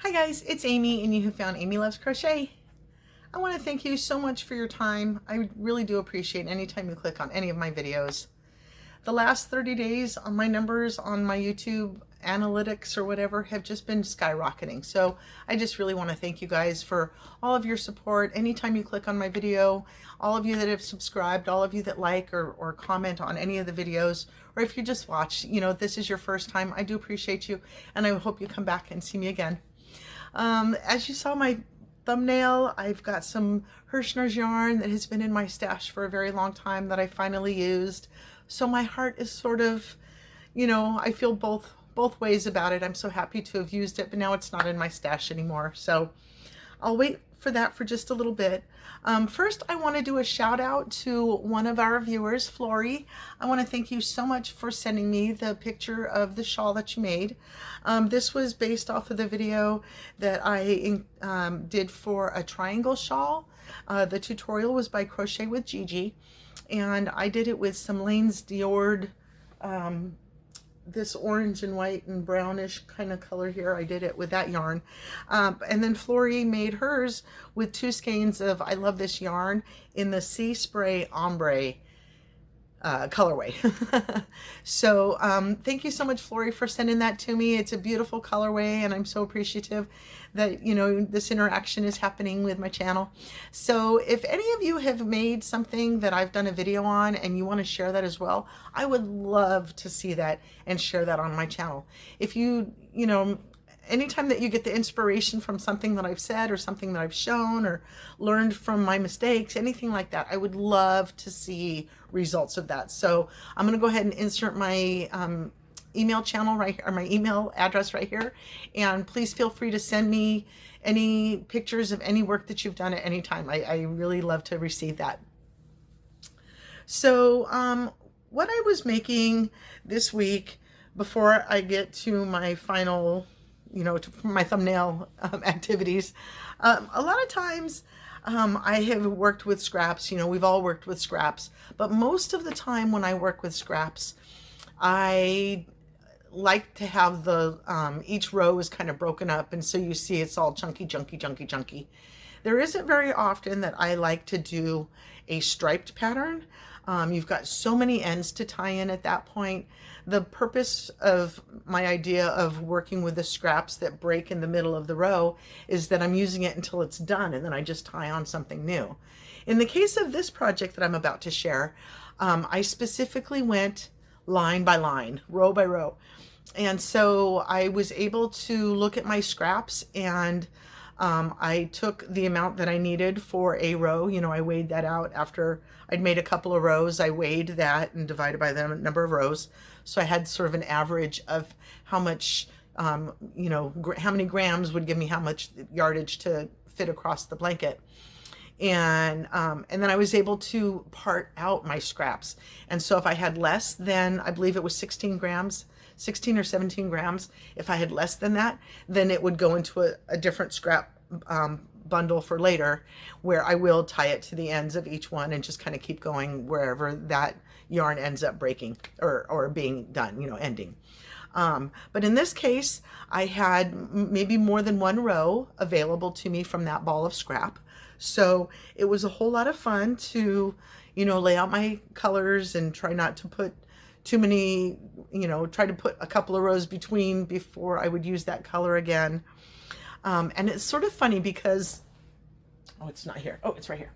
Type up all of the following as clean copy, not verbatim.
Hi guys, it's Amy and you have found Amy Loves Crochet. I want to thank you so much for your time. I really do appreciate any time you click on any of my videos. The last 30 days on my numbers on my YouTube analytics or whatever have just been skyrocketing. So I just really want to thank you guys for all of your support. Anytime you click on my video, all of you that have subscribed, all of you that like or comment on any of the videos, or if you just watch, this is your first time, I do appreciate you and I hope you come back and see me again. As you saw my thumbnail, I've got some Herrschners yarn that has been in my stash for a very long time that I finally used. So my heart is sort of, I feel both ways about it. I'm so happy to have used it, but now it's not in my stash anymore. So I'll wait for that for just a little bit. First, I want to do a shout out to one of our viewers, Flori. I want to thank you so much for sending me the picture of the shawl that you made. This was based off of the video that I did for a triangle shawl. The tutorial was by Crochet with Gigi, and I did it with some Lane's Diored, this orange and white and brownish kind of color here. I did it with that yarn. And then Flori made hers with 2 skeins of I Love This Yarn in the Sea Spray Ombre colorway. So thank you so much, Flori, for sending that to me. It's a beautiful colorway and I'm so appreciative that this interaction is happening with my channel. So if any of you have made something that I've done a video on and you want to share that as well, I would love to see that and share that on my channel. If anytime that you get the inspiration from something that I've said or something that I've shown or learned from my mistakes, anything like that, I would love to see results of that. So I'm going to go ahead and insert my email channel right here, or my email address right here. And please feel free to send me any pictures of any work that you've done at any time. I really love to receive that. So what I was making this week before I get to my final my thumbnail activities. A lot of times I have worked with scraps, we've all worked with scraps, but most of the time when I work with scraps, I like to have the, each row is kind of broken up, and so you see it's all chunky. There isn't very often that I like to do a striped pattern. You've got so many ends to tie in at that point. The purpose of my idea of working with the scraps that break in the middle of the row is that I'm using it until it's done and then I just tie on something new. In the case of this project that I'm about to share, I specifically went line by line, row by row. And so I was able to look at my scraps and I took the amount that I needed for a row. I weighed that out after I'd made a couple of rows. I weighed that and divided by the number of rows. So I had sort of an average of how much, how many grams would give me how much yardage to fit across the blanket. And then I was able to part out my scraps. And so if I had less than, I believe it was 16 grams, 16 or 17 grams, if I had less than that, then it would go into a different scrap bundle for later, where I will tie it to the ends of each one and just kind of keep going wherever that yarn ends up breaking or being done, ending. But in this case, I had maybe more than one row available to me from that ball of scrap. So it was a whole lot of fun to, lay out my colors and try not to put too many, try to put a couple of rows between before I would use that color again. And it's sort of funny because, oh, it's not here. Oh, it's right here.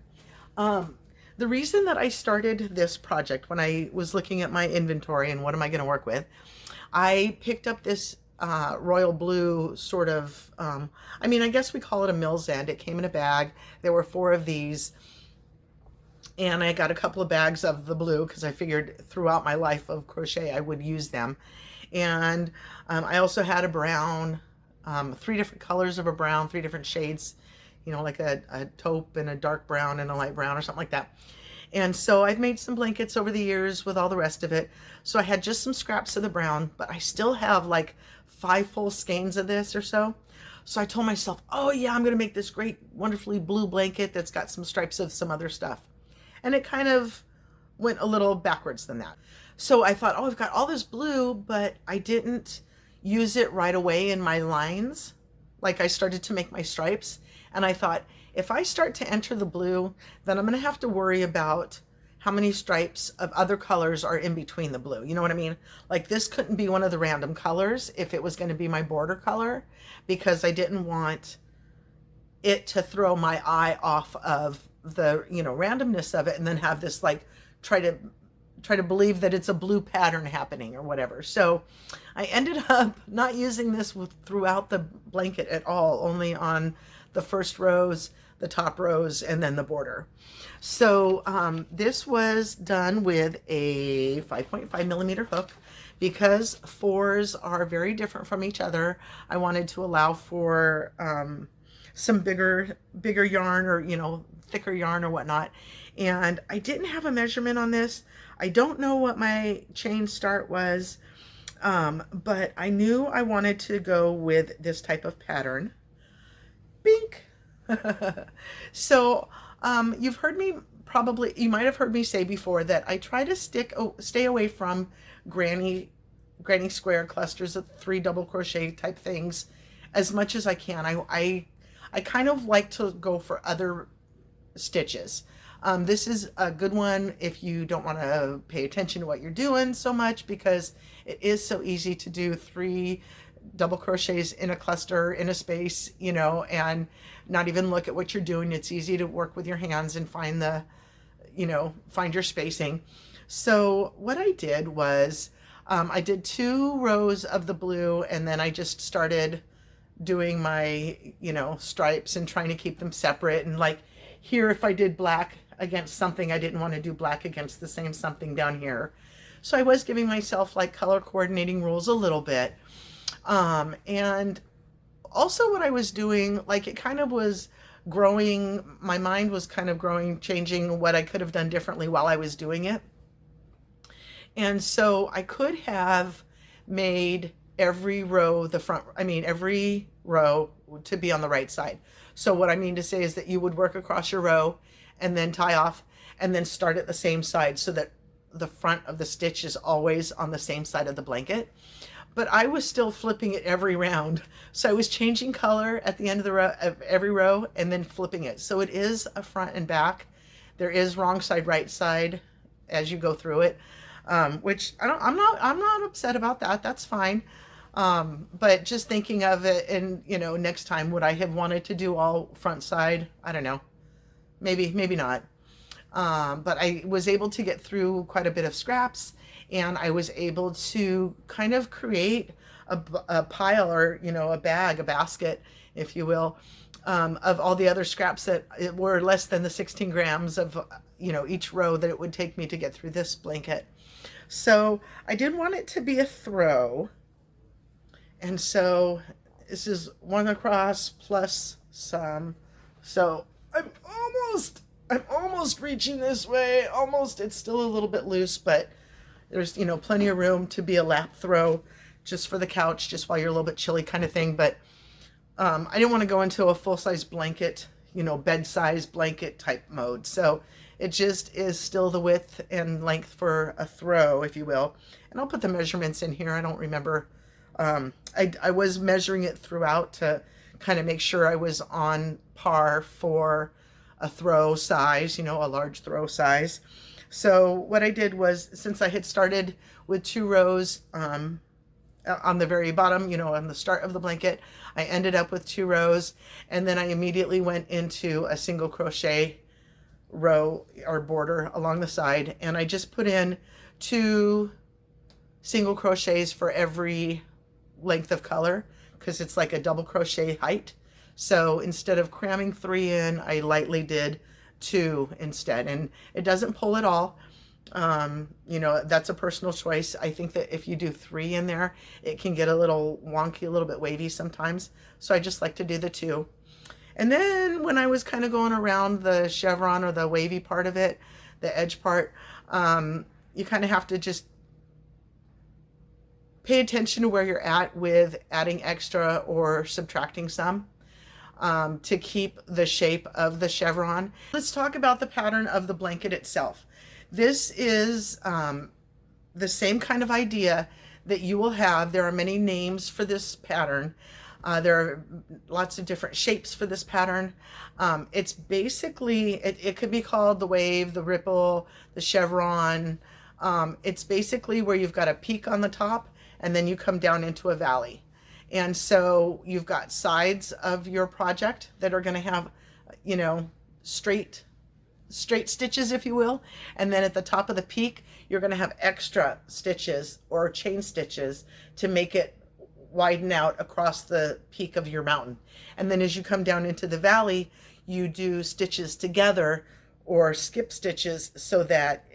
The reason that I started this project, when I was looking at my inventory and what am I going to work with, I picked up this royal blue sort of, I guess we call it a Mill's End. It came in a bag. There were 4 of these. And I got a couple of bags of the blue because I figured throughout my life of crochet I would use them. And I also had a brown, 3 different colors of a brown, 3 different shades, like a taupe and a dark brown and a light brown or something like that. And so I've made some blankets over the years with all the rest of it. So I had just some scraps of the brown, but I still have like 5 full skeins of this or so. So I told myself, oh yeah, I'm going to make this great, wonderfully blue blanket that's got some stripes of some other stuff. And it kind of went a little backwards than that. So I thought, oh, I've got all this blue, but I didn't use it right away in my lines. like I started to make my stripes, and I thought, if I start to enter the blue, then I'm going to have to worry about how many stripes of other colors are in between the blue. You know what I mean? Like this couldn't be one of the random colors if it was going to be my border color, because I didn't want it to throw my eye off of the, you know, randomness of it, and then have this like try to believe that it's a blue pattern happening or whatever. So I ended up not using this throughout the blanket at all, only on the first rows, the top rows, and then the border. So this was done with a 5.5 millimeter hook. Because fours are very different from each other, I wanted to allow for some bigger yarn, or, you know, thicker yarn or whatnot. And I didn't have a measurement on this. I don't know what my chain start was, but I knew I wanted to go with this type of pattern. Bink. So you've heard me, probably you might have heard me say before, that I try to stay away from granny square clusters of 3 double crochet type things as much as I can. I kind of like to go for other stitches. This is a good one if you don't want to pay attention to what you're doing so much, because it is so easy to do 3 double crochets in a cluster in a space, you know, and not even look at what you're doing. It's easy to work with your hands and find the, you know, find your spacing. So what I did was I did 2 rows of the blue, and then I just started doing my, you know, stripes and trying to keep them separate. And like here, if I did black against something, I didn't want to do black against the same something down here. So I was giving myself like color coordinating rules a little bit. And also what I was doing, like it kind of was growing, my mind was kind of growing, changing what I could have done differently while I was doing it. And so I could have made every row every row to be on the right side. So what I mean to say is that you would work across your row and then tie off and then start at the same side, so that the front of the stitch is always on the same side of the blanket. But I was still flipping it every round. So I was changing color at the end of the row, of every row, and then flipping it. So it is a front and back. There is wrong side, right side as you go through it, which I'm not upset about that. That's fine. But just thinking of it, and you know, next time, would I have wanted to do all front side? I don't know. Maybe not. But I was able to get through quite a bit of scraps, and I was able to kind of create a pile, or, you know, a basket, if you will, of all the other scraps that were less than the 16 grams of, you know, each row that it would take me to get through this blanket. So I didn't want it to be a throw. And so this is 1 across plus some. So I'm almost reaching this way. Almost. It's still a little bit loose, but there's, you know, plenty of room to be a lap throw just for the couch, just while you're a little bit chilly kind of thing. But I didn't want to go into a full-size blanket, you know, bed-size blanket type mode. So it just is still the width and length for a throw, if you will. And I'll put the measurements in here. I don't remember. I was measuring it throughout to kind of make sure I was on par for a throw size, you know, a large throw size. So what I did was, since I had started with 2 rows on the very bottom, you know, on the start of the blanket, I ended up with 2 rows, and then I immediately went into a single crochet row or border along the side, and I just put in 2 single crochets for every length of color, because it's like a double crochet height. So instead of cramming 3 in, I lightly did 2 instead, and it doesn't pull at all. You know, that's a personal choice. I think that if you do 3 in there, it can get a little wonky, a little bit wavy sometimes. So I just like to do the 2. And then when I was kind of going around the chevron, or the wavy part of it, the edge part, you kind of have to just pay attention to where you're at with adding extra or subtracting some, to keep the shape of the chevron. Let's talk about the pattern of the blanket itself. This is the same kind of idea that you will have. There are many names for this pattern, There are lots of different shapes for this pattern. It's basically, it could be called the wave, the ripple, the chevron. It's basically where you've got a peak on the top and then you come down into a valley. And so you've got sides of your project that are going to have, you know, straight stitches, if you will. And then at the top of the peak, you're going to have extra stitches or chain stitches to make it widen out across the peak of your mountain. And then as you come down into the valley, you do stitches together or skip stitches so that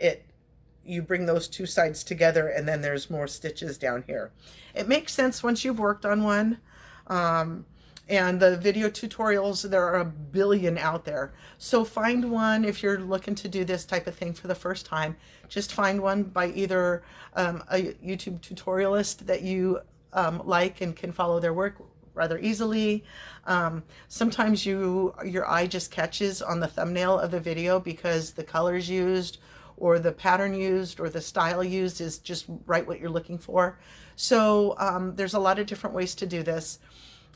you bring those two sides together, and then there's more stitches down here. It makes sense once you've worked on one. And the video tutorials, there are a billion out there. So find one if you're looking to do this type of thing for the first time. Just find one by either a YouTube tutorialist that you like and can follow their work rather easily. Sometimes your eye just catches on the thumbnail of the video because the colors used or the pattern used or the style used is just right what you're looking for. So there's a lot of different ways to do this.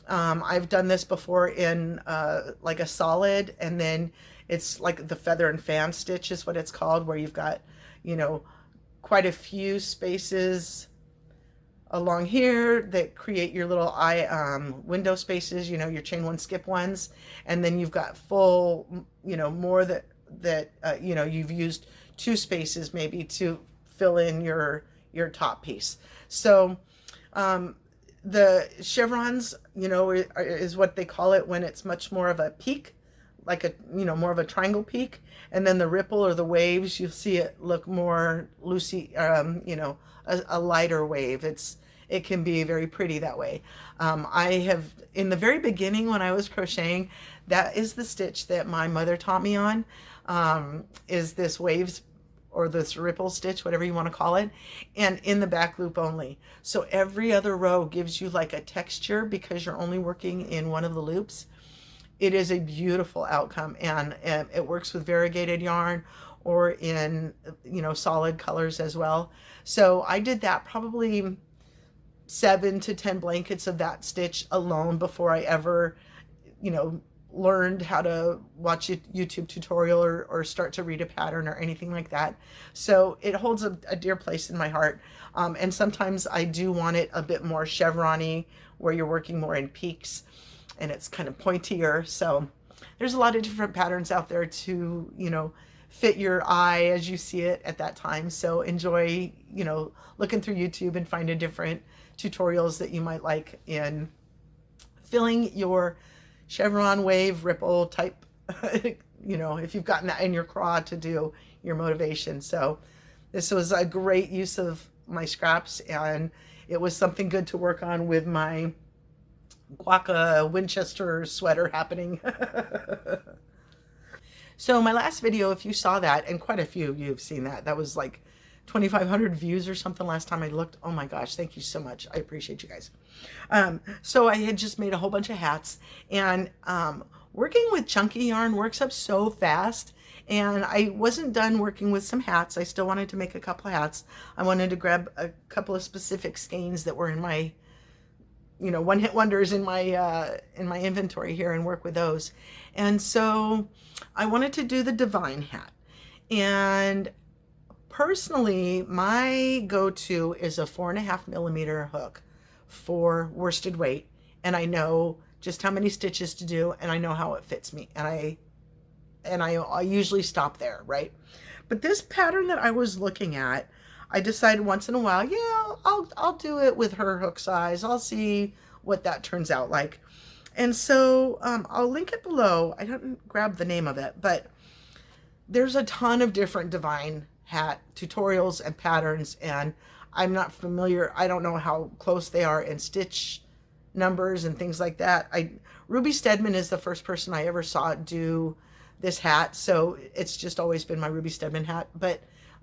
I've done this before in like a solid, and then it's like the feather and fan stitch is what it's called, where you've got, you know, quite a few spaces along here that create your little window spaces, you know, your chain one skip ones, and then you've got full, you know, more that you know, you've used two spaces maybe to fill in your top piece. So the chevrons, you know, is what they call it when it's much more of a peak, like a, you know, more of a triangle peak. And then the ripple or the waves, you'll see it look more loosey, you know, a lighter wave. It can be very pretty that way. I have, in the very beginning when I was crocheting, that is the stitch that my mother taught me on, is this waves or this ripple stitch, whatever you want to call it, and in the back loop only. So every other row gives you like a texture because you're only working in one of the loops. It is a beautiful outcome, and it works with variegated yarn or in, you know, solid colors as well. So I did that probably 7 to 10 blankets of that stitch alone before I ever, you know, learned how to watch a YouTube tutorial or start to read a pattern or anything like that. So it holds a dear place in my heart. And sometimes I do want it a bit more chevron-y, where you're working more in peaks and it's kind of pointier. So there's a lot of different patterns out there to, you know, fit your eye as you see it at that time. So enjoy, you know, looking through YouTube and finding different tutorials that you might like in filling your chevron, wave, ripple type, you know, if you've gotten that in your craw to do your motivation. So this was a great use of my scraps, and it was something good to work on with my Guaca Winchester sweater happening. So my last video, if you saw that, and quite a few of you have seen that, that was like 2,500 views or something last time I looked. Oh my gosh, thank you so much. I appreciate you guys. So I had just made a whole bunch of hats, and working with chunky yarn works up so fast, and I wasn't done working with some hats. I still wanted to make a couple of hats. I wanted to grab a couple of specific skeins that were in my, you know, one-hit wonders in my inventory here and work with those. And so I wanted to do the Divine hat. And personally, my go-to is a 4.5 millimeter hook for worsted weight, and I know just how many stitches to do, and I know how it fits me, and I usually stop there, right? But this pattern that I was looking at, I decided once in a while, yeah, I'll do it with her hook size. I'll see what that turns out like. And so I'll link it below. I didn't grab the name of it, but there's a ton of different Divine hat tutorials and patterns, and I'm not familiar. I don't know how close they are in stitch numbers and things like that. Ruby Stedman is the first person I ever saw do this hat, so it's just always been my Ruby Stedman hat. But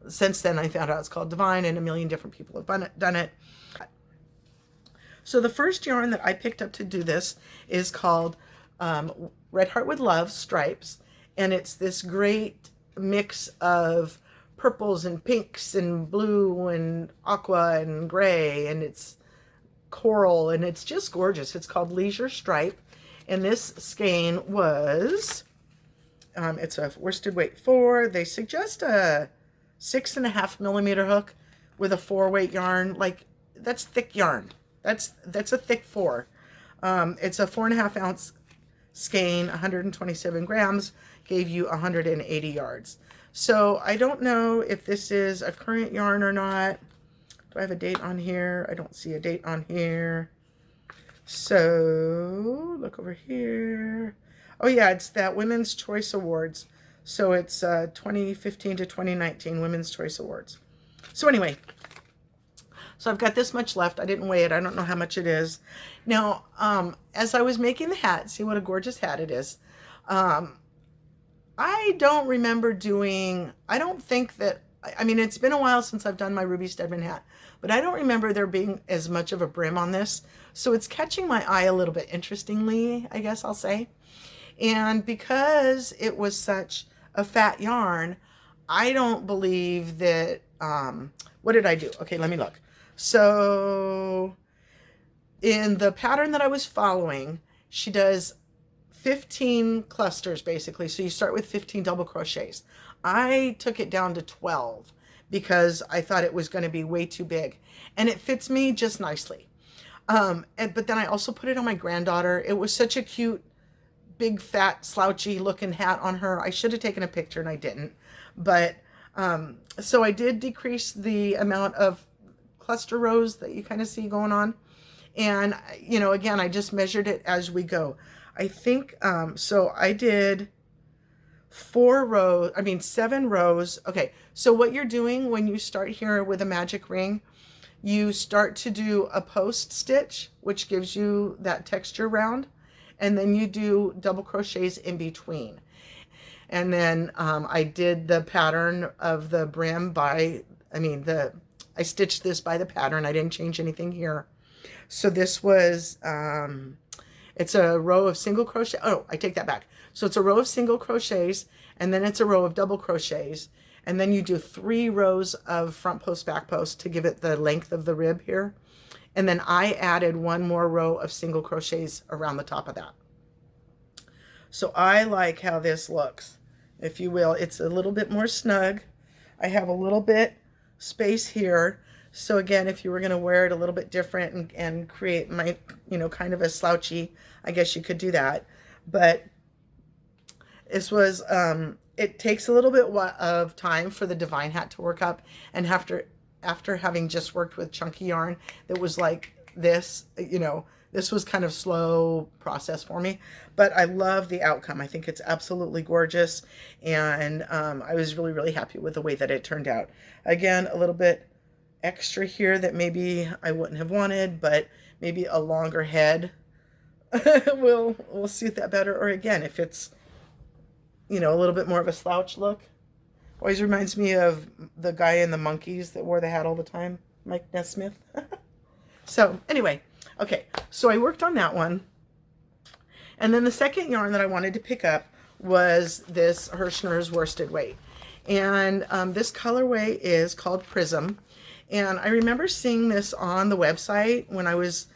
since then, I found out it's called Divine, and a million different people have done it. So the first yarn that I picked up to do this is called Red Heart with Love Stripes, and it's this great mix of purples and pinks and blue and aqua and gray, and it's coral, and it's just gorgeous. It's called Leisure Stripe, and this skein was, it's a worsted weight 4. They suggest a 6.5 millimeter hook with a 4 weight yarn. Like, that's thick yarn. That's a thick 4. It's a 4.5 ounce skein, 127 grams, gave you 180 yards. So I don't know if this is a current yarn or not. Do I have a date on here? I don't see a date on here. So look over here. Oh yeah, it's that Women's Choice Awards. So it's 2015 to 2019 Women's Choice Awards. So anyway, so I've got this much left. I didn't weigh it. I don't know how much it is. Now, as I was making the hat, see what a gorgeous hat it is. I don't remember doing, I don't think that, I mean, it's been a while since I've done my Ruby Stedman hat, but I don't remember there being as much of a brim on this. So it's catching my eye a little bit interestingly, I guess I'll say. And because it was such a fat yarn, I don't believe that, what did I do? Okay, let me look. So in the pattern that I was following, she does 15 clusters basically. So you start with 15 double crochets. I took it down to 12 because I thought it was going to be way too big, and it fits me just nicely. But then I also put it on my granddaughter. It was such a cute, big, fat, slouchy looking hat on her. I should have taken a picture and I didn't. But so I did decrease the amount of cluster rows that you kind of see going on. And, you know, again, I just measured it as we go. I think, so I did 7 rows. Okay, so what you're doing when you start here with a magic ring, you start to do a post stitch, which gives you that texture round, and then you do double crochets in between. And then I did the pattern of the brim I stitched this by the pattern. I didn't change anything here. So this was, it's a row of single crochet. Oh, I take that back. So it's a row of single crochets, and then it's a row of double crochets. And then you do 3 rows of front post, back post to give it the length of the rib here. And then I added 1 more row of single crochets around the top of that. So I like how this looks, if you will. It's a little bit more snug. I have a little bit space here. So again, if you were going to wear it a little bit different and create my, you know, kind of a slouchy, I guess you could do that. But this was, it takes a little bit of time for the Divine hat to work up. And after having just worked with chunky yarn that was like this, you know, this was kind of slow process for me, but I love the outcome. I think it's absolutely gorgeous. And I was really, really happy with the way that it turned out. Again, a little bit extra here that maybe I wouldn't have wanted, but maybe a longer head will suit that better. Or again, if it's, you know, a little bit more of a slouch look. Always reminds me of the guy in the Monkees that wore the hat all the time, Mike Nesmith. So anyway, okay, so I worked on that one. And then the second yarn that I wanted to pick up was this Herrschners worsted weight. And this colorway is called Prism. And I remember seeing this on the website when I was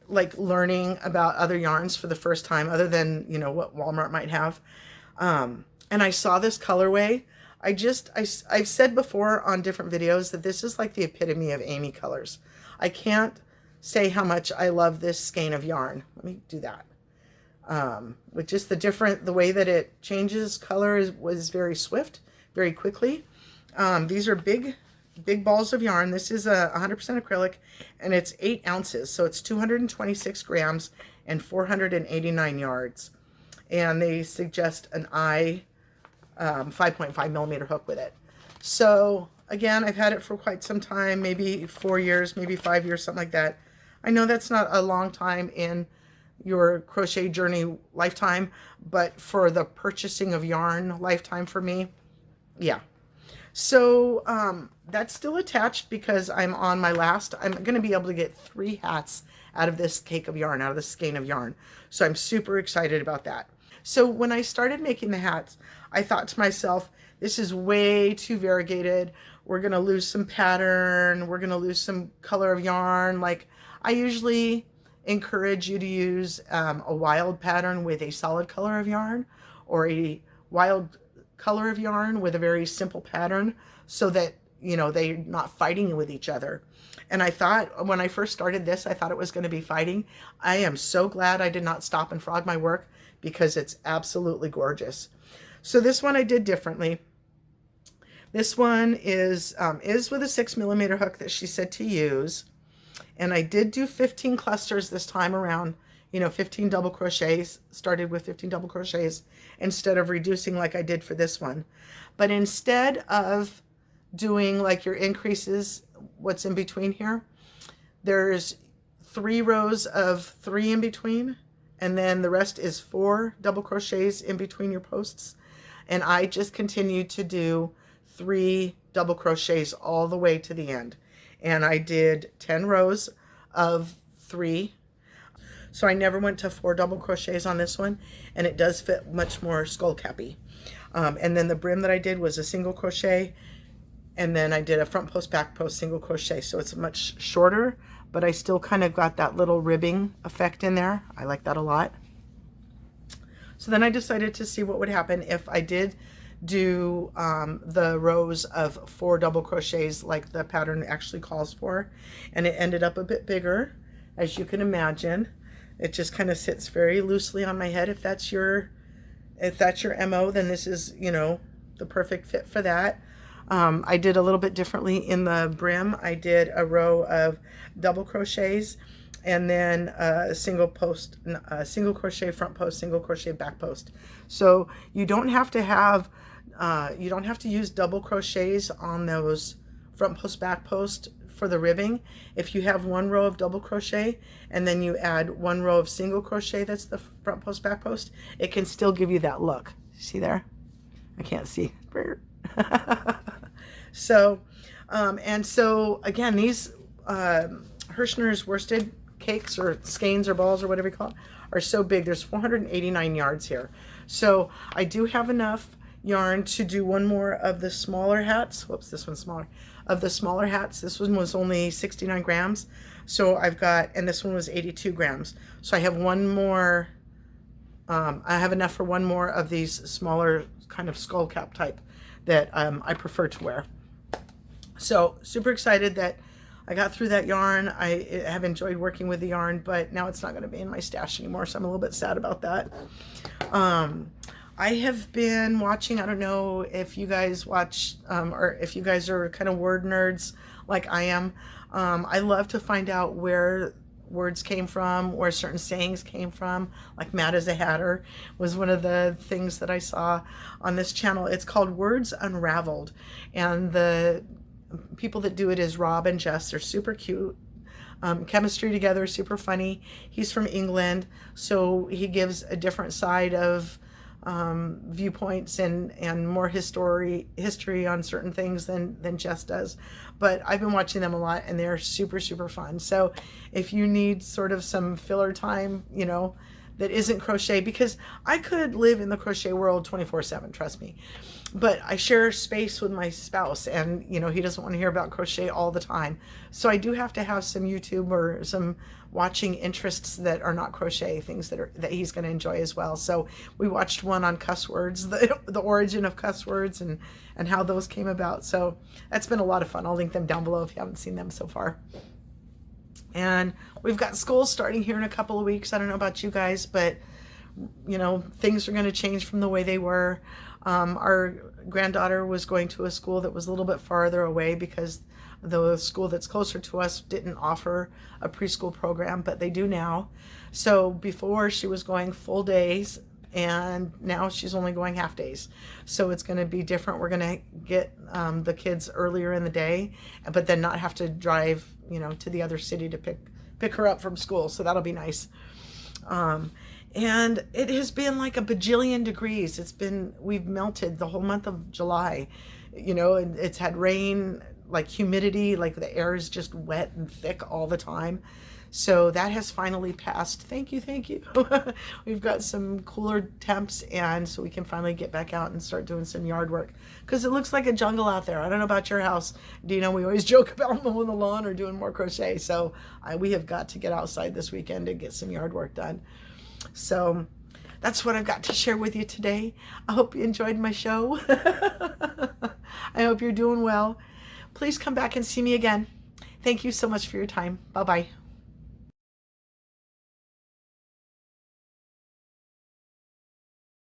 like learning about other yarns for the first time, other than, you know, what Walmart might have. And I saw this colorway. I've said before on different videos that this is like the epitome of Amy colors. I can't say how much I love this skein of yarn. Let me do that. With just the way that it changes color was very swift, very quickly. These are big balls of yarn. This is a 100% acrylic, and it's 8 ounces. So it's 226 grams and 489 yards. And they suggest an 5.5 millimeter hook with it. So again, I've had it for quite some time, maybe 4 years, maybe 5 years, something like that. I know that's not a long time in your crochet journey lifetime, but for the purchasing of yarn lifetime for me, yeah. So that's still attached because I'm on my last. I'm going to be able to get 3 hats out of this cake of yarn, out of this skein of yarn. So I'm super excited about that. So when I started making the hats, I thought to myself, this is way too variegated. We're going to lose some pattern. We're going to lose some color of yarn. Like, I usually encourage you to use a wild pattern with a solid color of yarn, or a wild color of yarn with a very simple pattern, so that, you know, they're not fighting with each other. And I thought, when I first started this, I thought it was going to be fighting. I am so glad I did not stop and frog my work, because it's absolutely gorgeous. So this one I did differently. This one is with a 6mm hook that she said to use. And I did do 15 clusters this time around, you know, 15 double crochets, started with 15 double crochets instead of reducing like I did for this one. But instead of doing like your increases, what's in between here, there's 3 rows of 3 in between, and then the rest is 4 double crochets in between your posts. And I just continued to do 3 double crochets all the way to the end. And I did 10 rows of 3. So I never went to 4 double crochets on this one, and it does fit much more skull cappy. And then the brim that I did was a single crochet, and then I did a front post, back post, single crochet. So it's much shorter, but I still kind of got that little ribbing effect in there. I like that a lot. So then I decided to see what would happen if I did do the rows of 4 double crochets like the pattern actually calls for. And it ended up a bit bigger, as you can imagine. It just kind of sits very loosely on my head. If that's your MO, then this is, you know, the perfect fit for that. I did a little bit differently in the brim. I did a row of double crochets, and then a single crochet front post, single crochet back post. So you don't have to have, you don't have to use double crochets on those front post, back post for the ribbing. If you have 1 row of double crochet and then you add 1 row of single crochet, that's the front post, back post, it can still give you that look. See there? I can't see. So, and so again, these Herrschners worsted cakes, or skeins, or balls, or whatever you call it, are so big. There's 489 yards here. So I do have enough yarn to do 1 more of the smaller hats. Whoops, this one's smaller. Of the smaller hats, this one was only 69 grams. So I've got, and this one was 82 grams. So I have 1 more, I have enough for 1 more of these smaller kind of skull cap type that I prefer to wear. So super excited that I got through that yarn. I have enjoyed working with the yarn, but now it's not going to be in my stash anymore, so I'm a little bit sad about that. I have been watching, I don't know if you guys watch, or if you guys are kind of word nerds like I am. I love to find out where words came from, where certain sayings came from, like Mad as a Hatter was one of the things that I saw on this channel. It's called Words Unravelled, and the people that do it is Rob and Jess. They're super cute. Chemistry together, super funny. He's from England, so he gives a different side of viewpoints and more history on certain things than Jess does. But I've been watching them a lot, and they're super, super fun. So if you need sort of some filler time, you know, that isn't crochet, because I could live in the crochet world 24/7, trust me. But I share space with my spouse, and you know, he doesn't want to hear about crochet all the time. So I do have to have some YouTube or some watching interests that are not crochet, things that he's going to enjoy as well. So we watched one on cuss words, the origin of cuss words, and how those came about. So that's been a lot of fun. I'll link them down below if you haven't seen them so far. And we've got school starting here in a couple of weeks. I don't know about you guys, but you know, things are going to change from the way they were. Our granddaughter was going to a school that was a little bit farther away because the school that's closer to us didn't offer a preschool program, but they do now. So before she was going full days, and now she's only going half days. So it's going to be different. We're going to get the kids earlier in the day, but then not have to drive, you know, to the other city to pick her up from school. So that'll be nice. And it has been like a bajillion degrees. We've melted the whole month of July, you know, and it's had rain, like humidity, like the air is just wet and thick all the time. So that has finally passed. Thank you, thank you. We've got some cooler temps, and so we can finally get back out and start doing some yard work, because it looks like a jungle out there. I don't know about your house. Do you know, we always joke about mowing the lawn or doing more crochet. So we have got to get outside this weekend and get some yard work done. So that's what I've got to share with you today. I hope you enjoyed my show. I hope you're doing well. Please come back and see me again. Thank you so much for your time. Bye-bye.